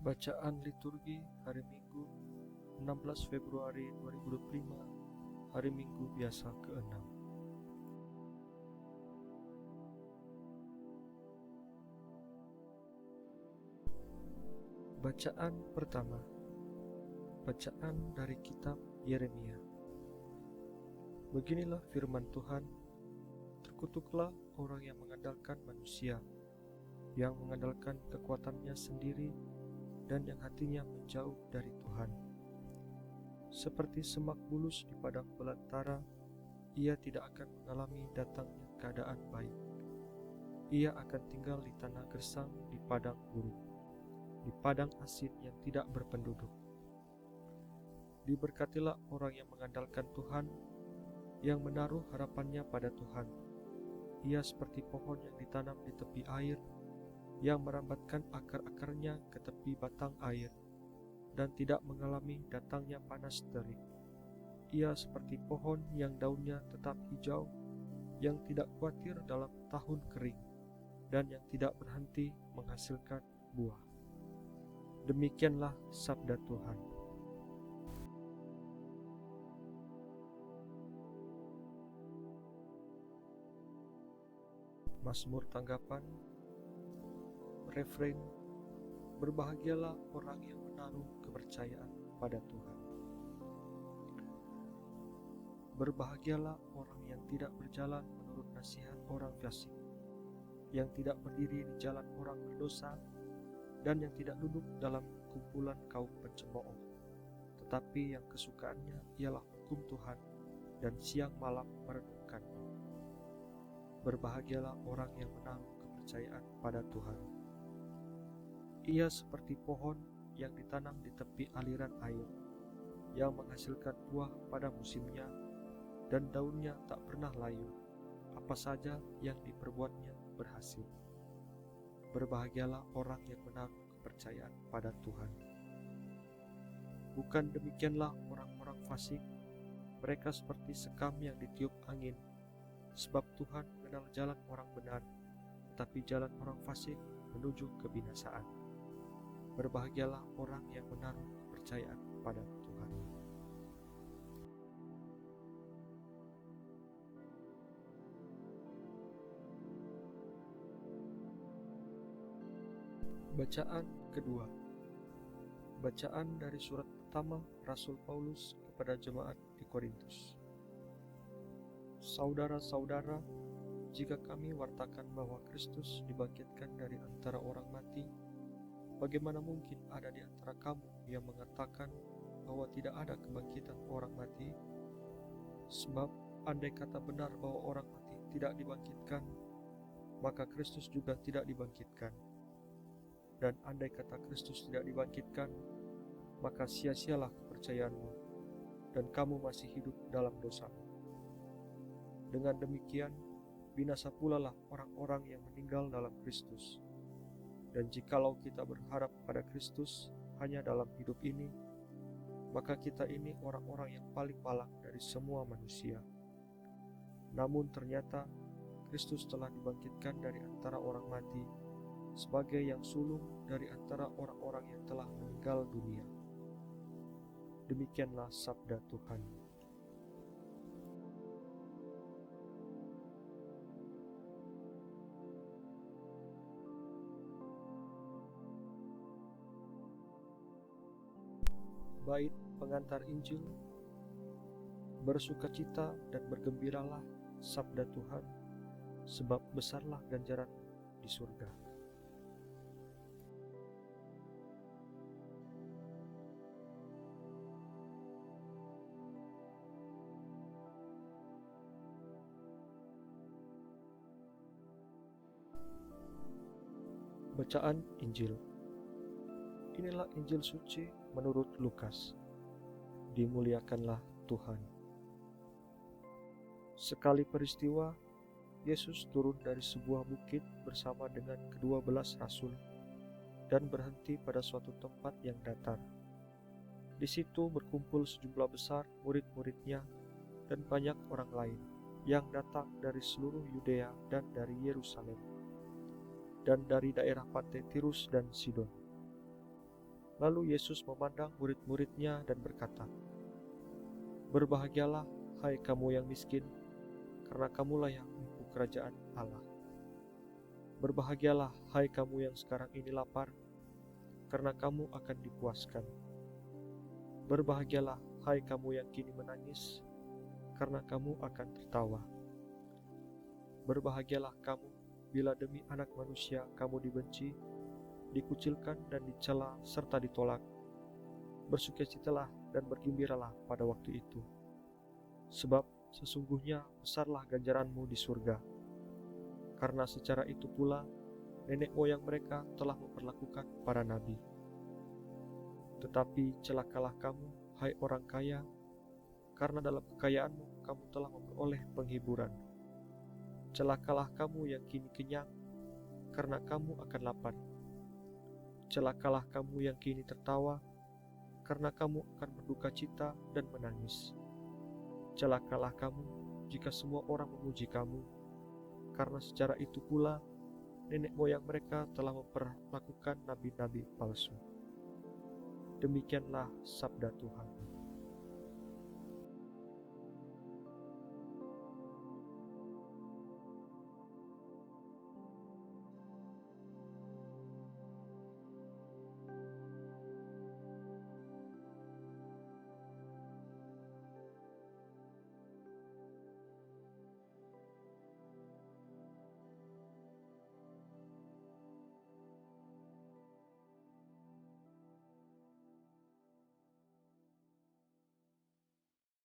Bacaan liturgi hari Minggu 16 Februari 2025, hari Minggu biasa ke-6. Bacaan pertama. Bacaan dari kitab Yeremia. Beginilah firman Tuhan, terkutuklah orang yang mengandalkan manusia, yang mengandalkan kekuatannya sendiri, dan yang hatinya menjauh dari Tuhan. Seperti semak bulus di padang belantara, ia tidak akan mengalami datangnya keadaan baik. Ia akan tinggal di tanah gersang di padang gurun, di padang asin yang tidak berpenduduk. Diberkatilah orang yang mengandalkan Tuhan, yang menaruh harapannya pada Tuhan. Ia seperti pohon yang ditanam di tepi air, yang merambatkan akar-akarnya ke tepi batang air, dan tidak mengalami datangnya panas terik. Ia seperti pohon yang daunnya tetap hijau, yang tidak khawatir dalam tahun kering, dan yang tidak berhenti menghasilkan buah. Demikianlah sabda Tuhan. Mazmur tanggapan. Refrain, berbahagialah orang yang menaruh kepercayaan pada Tuhan. Berbahagialah orang yang tidak berjalan menurut nasihat orang fasik, yang tidak berdiri di jalan orang berdosa, dan yang tidak duduk dalam kumpulan kaum pencemooh, tetapi yang kesukaannya ialah hukum Tuhan, dan siang malam merenungkannya. Berbahagialah orang yang menaruh kepercayaan pada Tuhan. Ia seperti pohon yang ditanam di tepi aliran air, yang menghasilkan buah pada musimnya, dan daunnya tak pernah layu. Apa saja yang diperbuatnya berhasil. Berbahagialah orang yang menaruh kepercayaan pada Tuhan. Bukan demikianlah orang-orang fasik, mereka seperti sekam yang ditiup angin, sebab Tuhan mengenal jalan orang benar, tetapi jalan orang fasik menuju kebinasaan. Berbahagialah orang yang menaruh kepercayaan pada Tuhan. Bacaan kedua. Bacaan dari surat pertama Rasul Paulus kepada jemaat di Korintus. Saudara-saudara, jika kami wartakan bahwa Kristus dibangkitkan dari antara orang mati, bagaimana mungkin ada di antara kamu yang mengatakan bahwa tidak ada kebangkitan orang mati? Sebab andai kata benar bahwa orang mati tidak dibangkitkan, maka Kristus juga tidak dibangkitkan. Dan andai kata Kristus tidak dibangkitkan, maka sia-sialah kepercayaanmu, dan kamu masih hidup dalam dosamu. Dengan demikian, binasa pula lah orang-orang yang meninggal dalam Kristus. Dan jikalau kita berharap pada Kristus hanya dalam hidup ini, maka kita ini orang-orang yang paling malang dari semua manusia. Namun ternyata Kristus telah dibangkitkan dari antara orang mati sebagai yang sulung dari antara orang-orang yang telah meninggal dunia. Demikianlah sabda Tuhan. Bait pengantar Injil. Bersukacita dan bergembiralah, sabda Tuhan, sebab besarlah ganjaran di surga. Bacaan Injil. Inilah Injil suci menurut Lukas. Dimuliakanlah Tuhan. Sekali peristiwa, Yesus turun dari sebuah bukit bersama dengan ke-12 rasul dan berhenti pada suatu tempat yang datar. Di situ berkumpul sejumlah besar murid-muridnya dan banyak orang lain yang datang dari seluruh Yudea dan dari Yerusalem dan dari daerah pantai Tirus dan Sidon. Lalu Yesus memandang murid-muridnya dan berkata, "Berbahagialah, hai kamu yang miskin, karena kamulah yang memiliki kerajaan Allah. Berbahagialah, hai kamu yang sekarang ini lapar, karena kamu akan dipuaskan. Berbahagialah, hai kamu yang kini menangis, karena kamu akan tertawa. Berbahagialah kamu bila demi Anak Manusia kamu dibenci, dikucilkan dan dicela serta ditolak. Bersukacitalah dan bergembiralah pada waktu itu. Sebab sesungguhnya besarlah ganjaranmu di surga. Karena secara itu pula nenek moyang mereka telah memperlakukan para nabi. Tetapi celakalah kamu, hai orang kaya, karena dalam kekayaanmu kamu telah memperoleh penghiburan. Celakalah kamu yang kini kenyang, karena kamu akan lapar. Celakalah kamu yang kini tertawa, karena kamu akan berduka cita dan menangis. Celakalah kamu jika semua orang memuji kamu, karena secara itu pula nenek moyang mereka telah memperlakukan nabi-nabi palsu. Demikianlah sabda Tuhan.